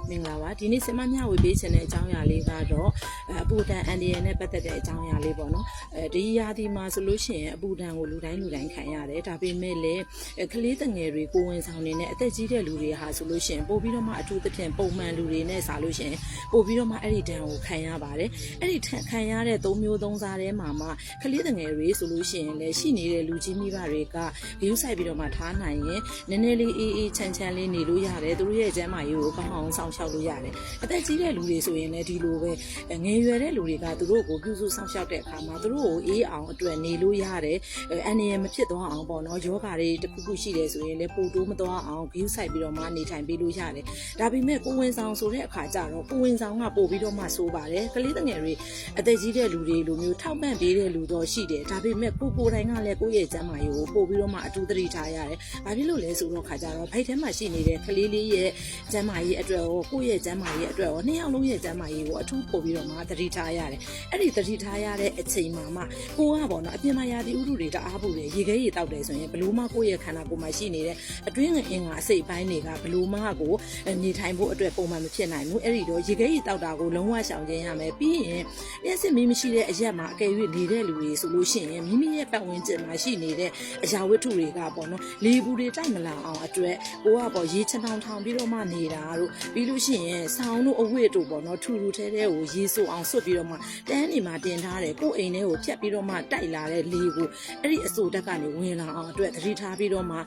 မင်္ဂလာပါဒီနေ့စမမြဝေပေးခြင်းတဲ့အကြောင်းအရာလေးကတော့အပူဒဏ်အန်ဒီရယ်နဲ့ပတ်သက်တဲ့အကြောင်းအရာလေးပေါ့နော်ဒီရာသီမှာဆိုလို့ရှိရင်အပူဒဏ်ကိုလူတိုင်းခံရတယ်ဒါပေမဲ့လည်းကလေးငယ်တွေကိုဝင်ဆောင်နေတဲ့အသက်ကြီးတဲ့လူတွေဟာဆိုလို့ရှိရင်ပို့ပြီးတော့မှအထူးသဖြင့်ပုံမှန်လူတွေနဲ့စားလို့ရှိရင်ပို့ပြီးတော့မှအဲ့ဒီဒဏ်ကိုခံရပါတယ်အဲ့ဒီခံရတဲ့၃မျိုး၃စားထဲမှာမှကလေးငယ်တွေဆိုလို့ရှိရင်လည်းရှိနေတဲ့လူကြီးမိဘတွေကဂရုစိုက်ပြီးတော့မှထားနိုင်ရင်နည်းနည်းလေးအေးချမ်းလေးနေလို့ရတယ်သူတို့ရဲ့ကျန်းမာရေးကိုကောင်းအောင်ဆောင်ရှောက်လို့ရတယ်အသက်ကြီးတဲ့လူတွေဆိုရင်လည်းဒီလိုပဲငယ်ရွယ်တဲ့လူတွေကသူတို့ကိုပြုစုဆောင်ရှောက်တဲ့အခါမှာသူတို့ကိုအေးအောင်အတွက်နေလို့ရတယ်အန္တရာယ်မဖြစ်သွားအောင်ပေါ့နော်ယောဂါတွေတစ်ခုခုရှိတယ်ဆိုရင်လည်းပိုတိုးမသွားအောင်ဂရုစိုက်ပြီးတော့မှနေထိုင်ပေးလို့ရတယ်ဒါပေမဲ့ကိုဝင်ဆောင်ဆိုတဲ့အခါကျတော့ကိုဝင်ဆောင်ကပို့ပြီးတော့မှဆိုးပါတယ်ကလေးငယ်တွေအသက်ကြီးတဲ့လူတွေလိုမျိုးထောက်ပံ့ပေးတဲ့လူတော့ရှိတယ်ဒါပေမဲ့ကိုယ်တိုင်ကလည်းကိုယ့်ရဲ့ကျန်းမာရေးကိုပို့ပြီးတော့မှအထူးသတိထားရတယ်ဘာဖြစ်လို့လဲဆိုတော့ခါကျတော့ဖိုက်ထဲမှာရှိနေတဲ့ကလေးလေးရဲ့ကျန်းမာရေးအတွက်ရောကိုယ့်ရဲ့ကျန်းမာရေးအတွက်ရောနှစ်ယောက်လုံးရဲ့ကျန်းမာရေးကိုအထူးပို့ပြီးတော့မှသတိထားရတယ်အဲ့ဒီသတိထားရတဲ့အချိန်မှာမှကိုကပေါ့နော်အပြင်မှာရာသီဥတုတွေတအားပူတယ်ရေခဲရေတောက်တယ်ဆိုရင်ဘလို့မှကိုယ့်ရဲ့ခန္ဓာကိုယ်မှာရှိနေတဲ့အတွင်းအင်္ဂါအစိတ်ပိုင်းတွေကဘလို့မှကိုနေထိုင်ဖို့အတွက်ပုံမှန်မဖြစ်နိုင်ဘူးအဲ့ဒီတော့ရေခဲရေတောက်တာကိုလုံးဝရှောင်ကျဉ်ရမယ်ပြီးရင်လျှက်စစ်မီးမရှိတဲ့အရက်မှာအကယ်၍နေတဲ့လူတွေဆိုလို့ရှိရင်မိမိရဲ့ပတ်ဝန်းကျင်မှာရှိနေတဲ့အရာဝတ္ထုတွေကပေါ့နော်လေဘူးတွေတိုက်မလာအောင်အတွက်ကိုကပေါ့ရေချောင်းထောင်ပြီးတော့မှနေတာတို့ပြီးလို့ရှိရင်ဆောင်းတို့အဝတ်တို့ပေါ့နော်ထူထဲကိုရေဆိုအောင်ဆွတ်ပြီးတော့မှတန်းနေမှာတင်ထားတယ်ကိုအိမ်ထဲကိုဖြတ်ပြီးတော့မှတိုက်လာတဲ့လေကိုအဲ့ဒီအဆိုတက်ကနေဝင်လာအောင်အတွက်သတိထားပြီးတော့မှ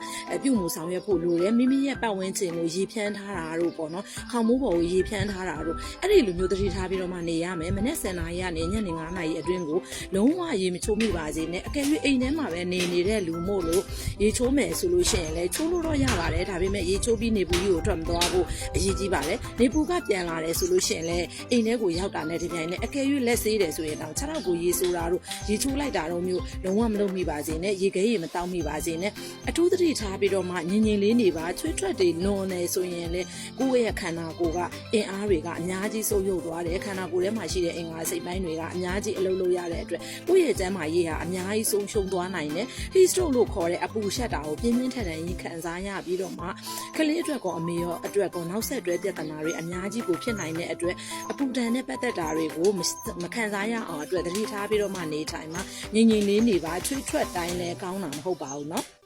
ပြုမှုဆောင်ရွက်ဖို့လိုတယ်မိမိရဲ့ပတ်ဝန်းကျင်ကိုရေဖြန်းထားတာတို့ပေါ့နော်ခေါင်းမိုးပေါ်ကိုရေဖြန်းထားတာတို့အဲ့ဒီလိုမျိုးသတိထားပြီးတော့မှနေရမယ်မနေ့10နာရီကနေညနေ9နာရီအတွင်းကိုလုံးဝရေမချိုးမိပါစေနဲ့အကယ်၍အိမ်ထဲမှာပဲနေတဲ့လူမို့လို့ရေချိုးမယ်ဆိုလို့ရှိရင်လည်းချိုးလို့တော့ရပါတယ်ဒါပေမဲ့ရေချိုးပြီးနေပူကြီးကိုထွက်မသွားဘူးအရေးကြီးပါတယ်နေပူကပြန်လာတယ်ဆိုလို့ရှိရင်လည်းအိမ်ထဲကိုရောက်တာနဲ့ဒီတိုင်းနဲ့အကယ်၍လက်ဆေးတယ်ဆိုရင်တော့6ထောက်ကိုရေဆိုးတာတို့ရေချိုးလိုက်တာတို့မျိုးလုံးဝမလုပ်မိပါစေနဲ့ရေခဲရေမတောက်မိပါစေနဲ့အထူးသတိထားပြီးတော့မှငြင်လေးနေပါချွေးထွက်တွေလွန်နေဆိုရင်လည်းကိုယ့်ရဲ့ခန္ဓာကိုယ်ကအင်အားတွေကအများကြီးဆုပ်ယုပ်သွားတယ်ခန္ဓာကိုယ်ထဲမှာရှိတဲ့အင်္ဂါစိတ်ပိုင်းတွေကအများကြီးအလုပ်လုပ်ရတဲ့အတွက်ကိုယ့်ရဲ့ကျန်းမာရေးဟာအများကြီးဆုံးရှုံးသွားနိုင်တယ် heat stroke လို့ခေါ်တဲ့အပူရှက်တာကိုပြင်းပြင်းထန်ထန်ကြီးခံစားရပြီးတော့မှကလေးအတွက်ကောအမေရောအတွက်ကောနောက်ဆက်တွဲပြဿနာတွေအများကြီးကိုဖြစ်နိုင်တဲ့အတွက်အပူဒဏ်နဲ့ပတ်သက်တာတွေကိုမခံစားရအောင်အတွက်သတိထားပြီးတော့မှနေထိုင်မှာငြိမ်လေးနေပါချွေးထွက်တိုင်းလဲကောင်းတာမဟုတ်ပါဘူးเนาะ